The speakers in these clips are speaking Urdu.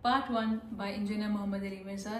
Part 1 by Engineer Mohammad Ali Mirza.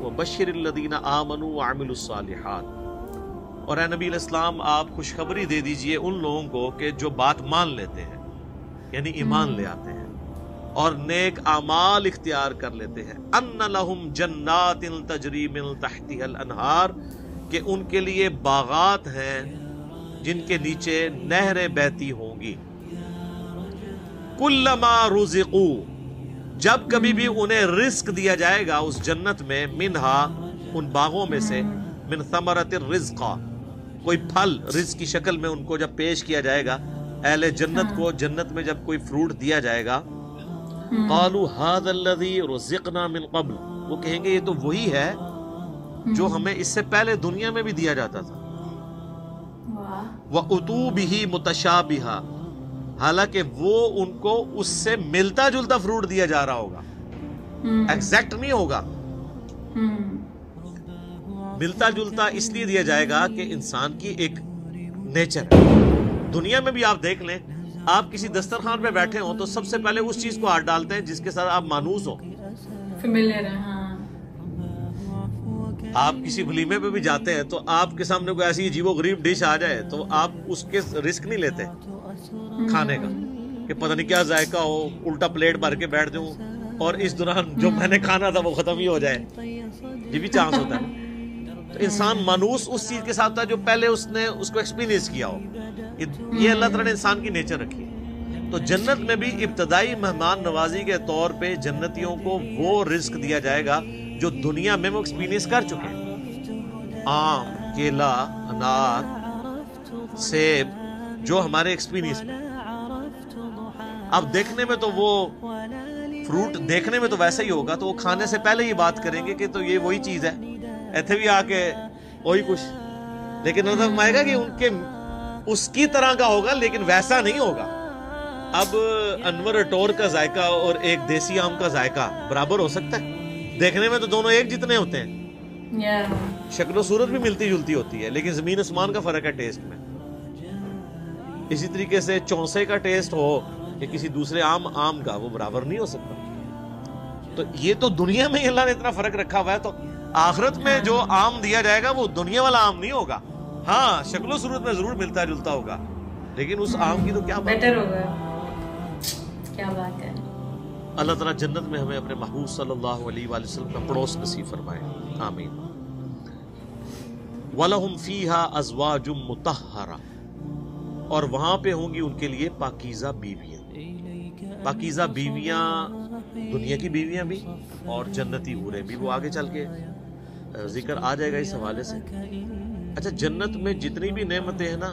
وَبَشِّرِ الَّذِينَ آمَنُوا وَعَمِلُوا الصَّالِحَاتِ اور اے نبی علیہ السلام آپ خوشخبری دے دیجئے ان لوگوں کو کہ جو بات مان لیتے ہیں یعنی ایمان لے آتے ہیں اور نیک اعمال اختیار کر لیتے ہیں ان لہم جنات تجری من تحتها الانہار کہ ان کے لیے باغات ہیں جن کے نیچے نہریں بہتی ہوں گی کلما رزقوا جب کبھی بھی انہیں رزق دیا جائے گا اس جنت میں منہا ان باغوں میں سے من ثمرۃ الرزق کوئی پھل رزق کی شکل میں ان کو جب پیش کیا جائے گا اہل جنت کو جنت میں جب کوئی فروٹ دیا جائے گا قالوا هذا الذي رزقنا من قبل وہ کہیں گے یہ تو وہی ہے جو ہمیں اس سے پہلے دنیا میں بھی دیا جاتا تھا وَأُتُوا بِهِ مُتَشَابِهًا حالانکہ وہ ان کو اس سے ملتا جلتا فروٹ دیا جا رہا ہوگا ایگزیکٹ نہیں ہوگا ملتا جلتا اس لیے دیا جائے گا کہ انسان کی ایک نیچر ہے دنیا میں بھی آپ دیکھ لیں آپ کسی دسترخوان پہ بیٹھے ہوں تو سب سے پہلے اس چیز کو ہاتھ ڈالتے ہیں جس کے ساتھ آپ مانوس ہو فیملیئر ہے ہاں آپ کسی ولیمے پہ بھی جاتے ہیں تو آپ کے سامنے کوئی ایسی عجیب و غریب ڈش آ جائے تو آپ اس کے رسک نہیں لیتے کھانے کا کہ پتہ نہیں کیا ذائقہ ہو الٹا پلیٹ بھر کے بیٹھ جاؤں اور اس دوران جو میں نے کھانا تھا وہ ختم ہی ہو جائے یہ بھی چانس ہوتا ہے تو انسان مانوس اس چیز کے ساتھ تھا جو پہلے اس نے اس کو ایکسپیرینس کیا ہو یہ اللہ تعالیٰ نے انسان کی نیچر رکھی ہے تو جنت میں بھی ابتدائی مہمان نوازی کے طور پہ جنتیوں کو وہ رزق دیا جائے گا جو دنیا میں وہ ایکسپیرینس کر چکے ہیں آم کیلا انار سیب جو ہمارے ایکسپیرینس میں اب دیکھنے میں تو وہ فروٹ دیکھنے میں تو ویسا ہی ہوگا تو وہ کھانے سے پہلے یہ بات کریں گے کہ تو یہ وہی چیز ہے ایتھے بھی آ کے وہی کچھ لیکن مطلب آئے گا کہ ان کے اس کی طرح کا ہوگا لیکن ویسا نہیں ہوگا اب انور اٹور کا ذائقہ اور ایک دیسی آم کا ذائقہ برابر ہو سکتا ہے دیکھنے میں تو دونوں ایک جتنے ہوتے ہیں شکل و صورت بھی ملتی جلتی ہوتی ہے لیکن زمین آسمان کا فرق ہے ٹیسٹ میں اسی طریقے سے چونسے کا ٹیسٹ ہو کہ کسی دوسرے آم کا وہ برابر نہیں ہو سکتا تو یہ تو دنیا میں اللہ نے اتنا فرق رکھا ہوا ہے تو آخرت میں جو آم دیا جائے گا وہ دنیا والا آم نہیں ہوگا ہاں شکل و صورت میں ضرور ملتا جلتا ہوگا لیکن اس آم کی تو کیا بیٹر ہوگا کیا بات ہے اللہ تعالیٰ جنت میں ہمیں اپنے محبوب صلی اللہ علیہ وآلہ وسلم کا پڑوس نصیب فرمائے آمین وَلَهُمْ فِيهَا أَزْوَاجٌ مُطَهَّرَةٌ اور وہاں پہ ہوں گی ان کے لیے پاکیزہ بیویاں پاکیزہ بیویاں دنیا کی بیویاں بھی اور جنتی حوریں بھی وہ آگے چل کے ذکر آ جائے گا اس حوالے سے اچھا جنت میں جتنی بھی نعمتیں ہیں نا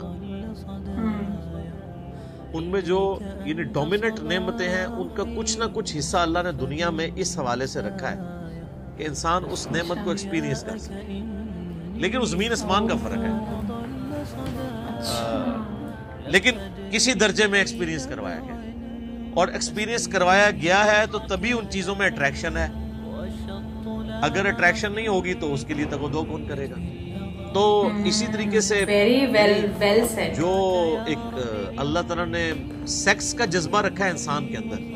ان میں جو یعنی ڈومیننٹ نعمتیں ہیں ان کا کچھ نہ کچھ حصہ اللہ نے دنیا میں اس حوالے سے رکھا ہے کہ انسان اس نعمت کو ایکسپیرینس کر سکے لیکن اس زمین آسمان کا فرق ہے لیکن کسی درجے میں ایکسپیرینس کروایا گیا اور ایکسپیرینس کروایا گیا ہے تو تبھی ان چیزوں میں اٹریکشن ہے اگر اٹریکشن نہیں ہوگی تو اس کے لیے تگ و دو کون کرے گا تو اسی طریقے سے جو ایک اللہ تعالیٰ نے سیکس کا جذبہ رکھا ہے انسان کے اندر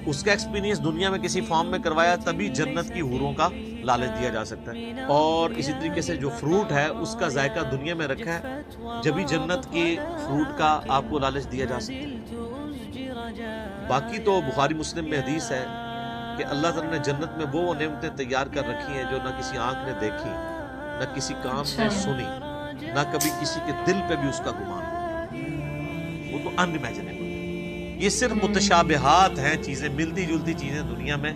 اس کا ایکسپیرینس دنیا میں کسی فارم میں کروایا تبھی جنت کی حوروں کا لالچ دیا جا سکتا ہے اور اسی طریقے سے جو فروٹ ہے اس کا ذائقہ دنیا میں رکھا ہے جبھی جنت کی فروٹ کا آپ کو لالچ دیا جا سکتا ہے باقی تو بخاری مسلم میں حدیث ہے کہ اللہ تعالیٰ نے جنت میں وہ نعمتیں تیار کر رکھی ہیں جو نہ کسی آنکھ نے دیکھی نہ کسی کان نے سنی نہ کبھی کسی کے دل پہ بھی اس کا گمان وہ تو ان امیجنیبل یہ صرف متشابہات ہیں چیزیں ملتی جلتی چیزیں دنیا میں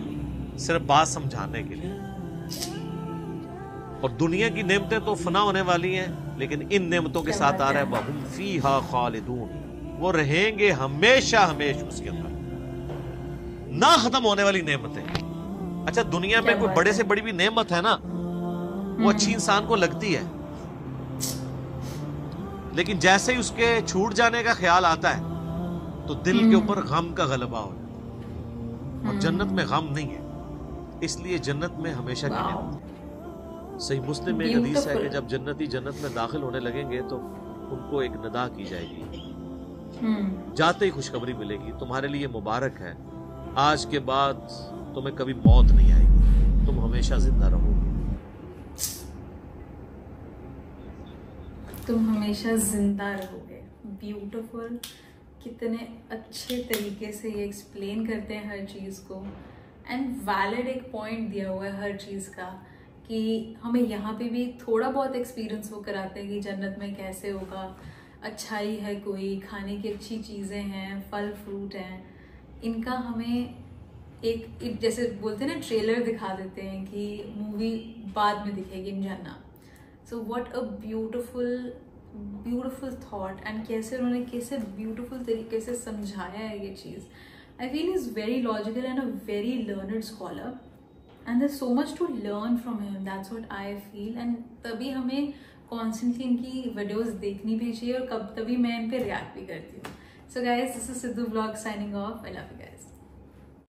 صرف بات سمجھانے کے لیے اور دنیا کی نعمتیں تو فنا ہونے والی ہیں لیکن ان نعمتوں کے ساتھ آ رہا ہے وَهُمْ فِيهَا خَالِدُونَ وہ رہیں گے ہمیشہ ہمیشہ اس کے اندر نہ ختم ہونے والی نعمتیں اچھا دنیا میں کوئی بڑے سے بڑی بھی نعمت ہے نا وہ اچھی انسان کو لگتی ہے لیکن جیسے ہی اس کے چھوٹ جانے کا خیال آتا ہے تو دل کے اوپر غم کا غلبہ ہو اور جنت میں غم نہیں ہے اس لیے جنت میں ہمیشہ کی نعمت ہے صحیح مسلم میں ایک حدیث ہے کہ جب جنتی جنت میں داخل ہونے لگیں گے تو ان کو ایک ندا کی جائے گی، جاتے ہی خوشخبری ملے گی، تمہارے لیے مبارک ہے، آج کے بعد تمہیں کبھی موت نہیں آئے گی، تم ہمیشہ زندہ رہو گے، تم ہمیشہ زندہ رہو گے. بیوٹیفل. کتنے اچھے طریقے سے یہ ایکسپلین کرتے ہیں ہر چیز کو، اینڈ ویلڈ ایک پوائنٹ دیا ہوا ہے ہر چیز کا کہ ہمیں یہاں پہ بھی تھوڑا بہت ایکسپیرئنس وہ کراتے ہیں کہ جنت میں کیسے ہوگا، اچھائی ہے، کوئی کھانے کی اچھی چیزیں ہیں، پھل فروٹ ہیں، ان کا ہمیں ایک جیسے بولتے ہیں نا ٹریلر دکھا دیتے ہیں کہ مووی بعد میں دکھے گی انجانا. So what a beautiful thought, and کیسے انہوں نے کیسے بیوٹیفل طریقے سے سمجھایا ہے یہ چیز. I feel he's very logical and a very learned scholar, and there's so much to learn from him. That's what I feel, and تبھی ہمیں constantly ان کی ویڈیوز دیکھنی بھی چاہیے اور تبھی میں ان پہ ریاکٹ بھی کرتی ہوں. So guys, this is Sidhu Vlog signing off. I love you guys.